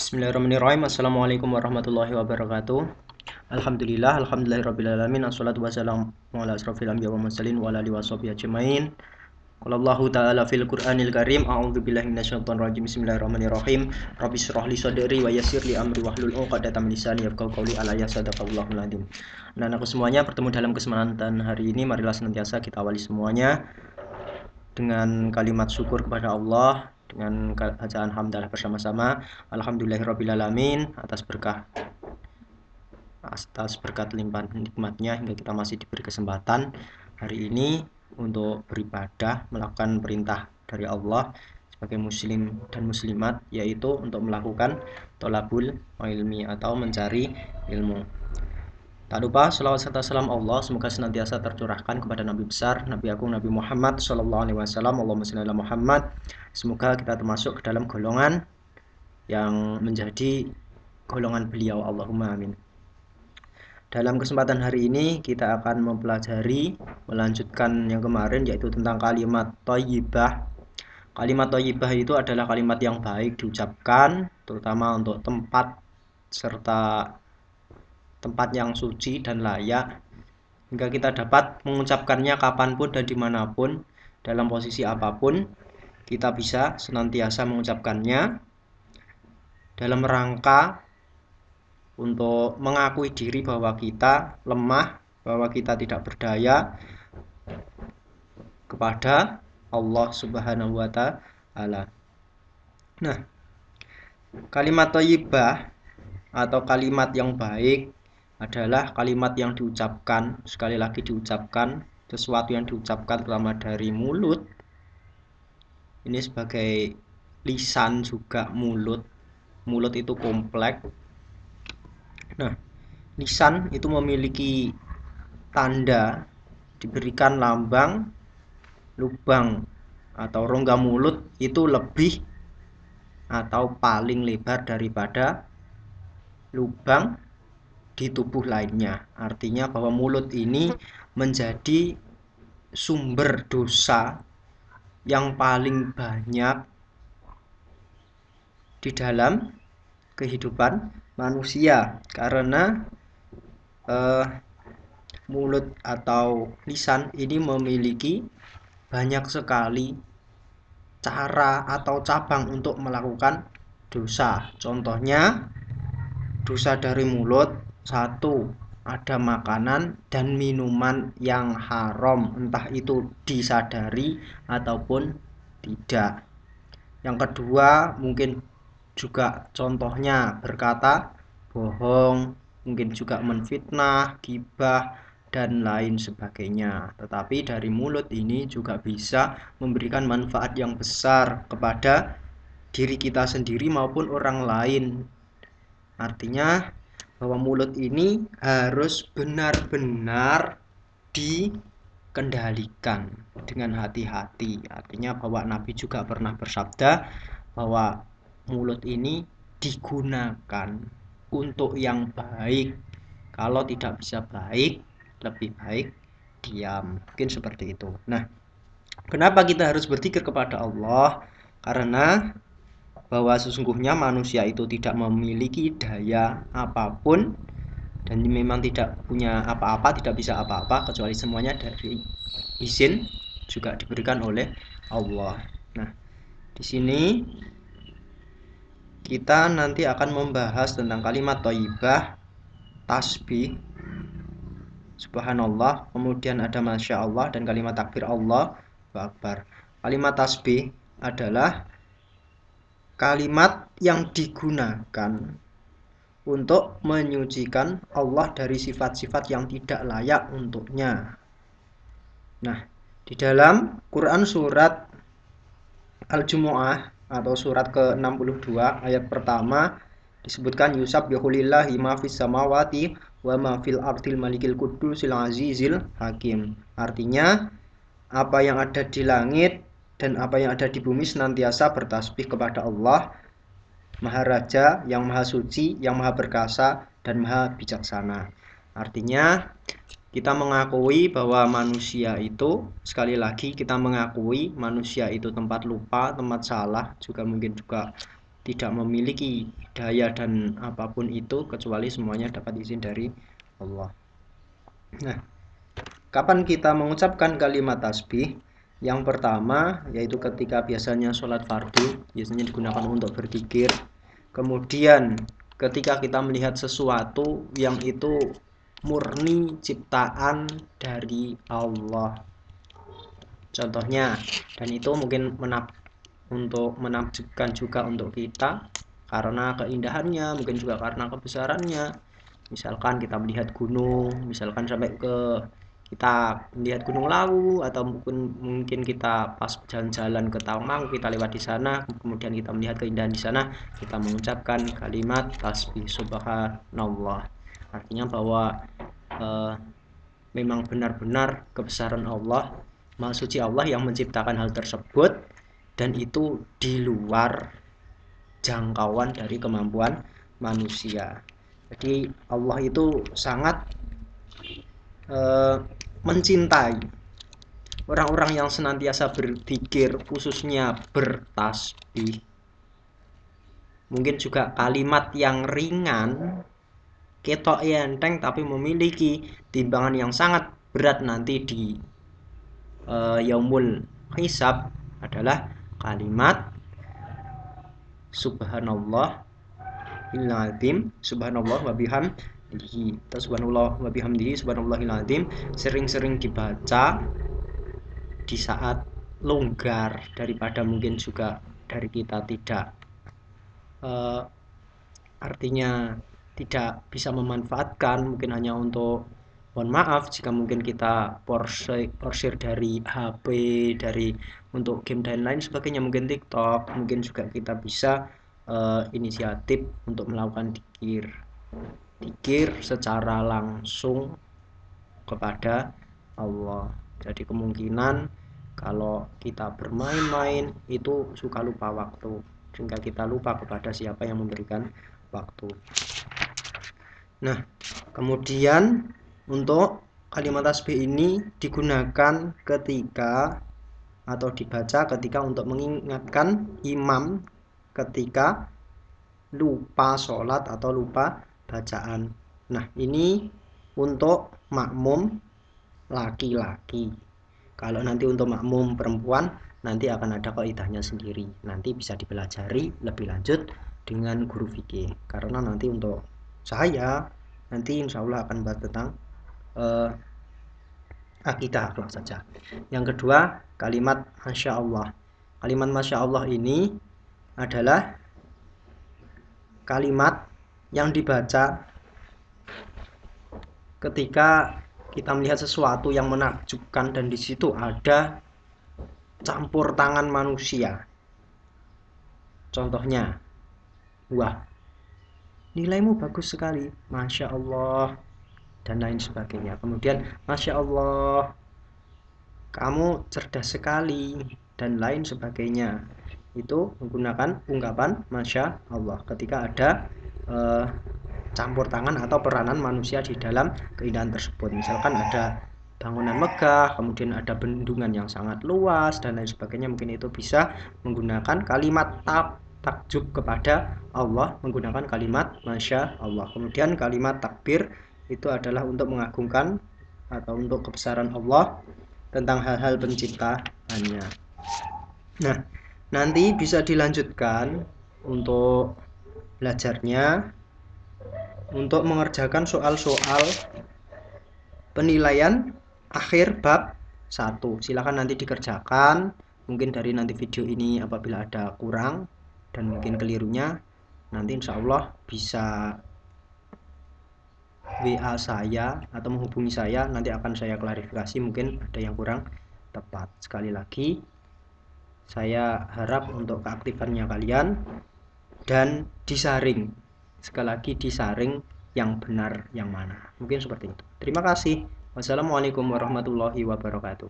Bismillahirrahmanirrahim. Assalamualaikum warahmatullahi wabarakatuh. Alhamdulillahirabbil alamin. Assalatu wassalamu ala asrofil anbiya wal mursalin wa ala alihi washabihi ajmain. Qala Allahu ta'ala fil Qur'anil Karim, a'udzubillahi minasyaitonir rajim. Bismillahirrahmanirrahim. Rabbi shrah li sadri wa yassir li amri wahlul 'uqdatam min lisani yafqahu qawli. Ala yasadaqallahul azim. Anak-anakku semuanya, bertemu dalam kesempatan hari ini, marilah senantiasa kita awali semuanya dengan kalimat syukur kepada Allah, dengan bacaan hamdalah bersama-sama. Alhamdulillahirabbil atas berkat limpahan nikmatnya hingga kita masih diberi kesempatan hari ini untuk beribadah, melakukan perintah dari Allah sebagai muslim dan muslimat, yaitu untuk melakukan thalabul ilmi atau mencari ilmu. Tak lupa selawat serta salam Allah semoga senantiasa tercurahkan kepada Nabi besar, Nabi agung, Nabi Muhammad SAW. Allahumma shalli ala Muhammad. Semoga kita termasuk ke dalam golongan yang menjadi golongan beliau. Allahumma amin. Dalam kesempatan hari ini kita akan melanjutkan yang kemarin, yaitu tentang kalimat thayyibah. Kalimat thayyibah itu adalah kalimat yang baik diucapkan, terutama untuk tempat serta tempat yang suci dan layak, hingga kita dapat mengucapkannya kapanpun dan dimanapun, dalam posisi apapun, kita bisa senantiasa mengucapkannya dalam rangka untuk mengakui diri bahwa kita lemah, bahwa kita tidak berdaya kepada Allah Subhanahu wa Ta'ala. Nah, kalimat thayyibah atau kalimat yang baik adalah kalimat yang diucapkan, sekali lagi diucapkan, sesuatu yang diucapkan terutama dari mulut. Ini sebagai lisan juga mulut. Mulut itu kompleks. Nah, lisan itu memiliki tanda, diberikan lambang lubang atau rongga mulut itu lebih atau paling lebar daripada lubang di tubuh lainnya. Artinya bahwa mulut ini menjadi sumber dosa yang paling banyak di dalam kehidupan manusia, karena mulut atau lisan ini memiliki banyak sekali cara atau cabang untuk melakukan dosa. Contohnya, dosa dari mulut: satu, ada makanan dan minuman yang haram, entah itu disadari ataupun tidak. Yang kedua, mungkin juga contohnya berkata bohong, mungkin juga menfitnah, ghibah, dan lain sebagainya. Tetapi dari mulut ini juga bisa memberikan manfaat yang besar kepada diri kita sendiri maupun orang lain. Artinya bahwa mulut ini harus benar-benar dikendalikan dengan hati-hati. Artinya bahwa Nabi juga pernah bersabda bahwa mulut ini digunakan untuk yang baik. Kalau tidak bisa baik, lebih baik diam. Mungkin seperti itu. Nah, kenapa kita harus berzikir kepada Allah? Karena bahwa sesungguhnya manusia itu tidak memiliki daya apapun dan memang tidak punya apa-apa, tidak bisa apa-apa, kecuali semuanya dari izin juga diberikan oleh Allah. Nah, di sini kita nanti akan membahas tentang kalimat thayyibah, tasbih, subhanallah, kemudian ada masya Allah, dan kalimat takbir Allahu Akbar. Kalimat tasbih adalah kalimat yang digunakan untuk menyucikan Allah dari sifat-sifat yang tidak layak untuknya. Nah, di dalam Quran surat Al-Jumu'ah atau surat ke-62 ayat pertama disebutkan yusabbihulillahi ma fis samawati wa ma fil ardil malikil qudusil azizil hakim. Artinya, apa yang ada di langit dan apa yang ada di bumi senantiasa bertasbih kepada Allah, Maha Raja, yang Maha Suci, yang Maha Perkasa, dan Maha Bijaksana. Artinya, kita mengakui bahwa manusia itu, sekali lagi kita mengakui manusia itu tempat lupa, tempat salah, juga mungkin juga tidak memiliki daya dan apapun itu, kecuali semuanya dapat izin dari Allah. Nah, kapan kita mengucapkan kalimat tasbih? Yang pertama yaitu ketika biasanya sholat fardu, biasanya digunakan untuk berzikir. Kemudian ketika kita melihat sesuatu yang itu murni ciptaan dari Allah, contohnya, dan itu mungkin menakjubkan juga untuk kita karena keindahannya, mungkin juga karena kebesarannya. Misalkan kita melihat gunung, misalkan sampai kita melihat Gunung Lawu, atau mungkin kita pas jalan-jalan ke Tawangmangu, kita lewat di sana, kemudian kita melihat keindahan di sana, kita mengucapkan kalimat tasbih subhanallah. Artinya bahwa memang benar-benar kebesaran Allah, Maha Suci Allah yang menciptakan hal tersebut, dan itu di luar jangkauan dari kemampuan manusia. Jadi Allah itu sangat mencintai orang-orang yang senantiasa berzikir, khususnya bertasbih. Mungkin juga kalimat yang ringan, ketok enteng, tapi memiliki timbangan yang sangat berat nanti di yaumul hisab adalah kalimat subhanallah azim, subhanallah wa bihamdihi, subhanallah wa bihamdihi, subhanallahil azim, sering-sering dibaca di saat longgar, daripada mungkin juga dari kita tidak artinya tidak bisa memanfaatkan, mungkin hanya untuk, mohon maaf jika mungkin kita porsir dari HP, dari untuk game dan lain sebagainya, mungkin TikTok, mungkin juga kita bisa inisiatif untuk melakukan dikir secara langsung kepada Allah. Jadi kemungkinan kalau kita bermain-main itu suka lupa waktu, sehingga kita lupa kepada siapa yang memberikan waktu. Nah, kemudian untuk kalimat tasbih ini digunakan ketika atau dibaca ketika untuk mengingatkan imam ketika lupa sholat atau lupa bacaan. Nah, ini untuk makmum laki-laki. Kalau nanti untuk makmum perempuan, nanti akan ada kaidahnya sendiri. Nanti bisa dipelajari lebih lanjut dengan guru fikih. Karena nanti untuk saya, nanti insya Allah akan bahas tentang akidah akhlak saja. Yang kedua, kalimat Masya Allah. Kalimat Masya Allah ini adalah kalimat yang dibaca ketika kita melihat sesuatu yang menakjubkan dan di situ ada campur tangan manusia. Contohnya, wah, nilaimu bagus sekali, Masya Allah, dan lain sebagainya. Kemudian, Masya Allah, kamu cerdas sekali, dan lain sebagainya. Itu menggunakan ungkapan Masya Allah ketika ada campur tangan atau peranan manusia di dalam keindahan tersebut. Misalkan ada bangunan megah, kemudian ada bendungan yang sangat luas dan lain sebagainya, mungkin itu bisa menggunakan kalimat takjub kepada Allah, menggunakan kalimat Masya Allah. Kemudian kalimat takbir itu adalah untuk mengagungkan atau untuk kebesaran Allah tentang hal-hal penciptaannya. Nah, nanti bisa dilanjutkan untuk belajarnya untuk mengerjakan soal-soal penilaian akhir bab 1. Silakan nanti dikerjakan. Mungkin dari nanti video ini apabila ada kurang dan mungkin kelirunya, nanti insya Allah bisa WA saya atau menghubungi saya, nanti akan saya klarifikasi mungkin ada yang kurang tepat. Sekali lagi, saya harap untuk keaktifannya kalian dan disaring. Sekali lagi disaring yang benar yang mana. Mungkin seperti itu. Terima kasih. Wassalamualaikum warahmatullahi wabarakatuh.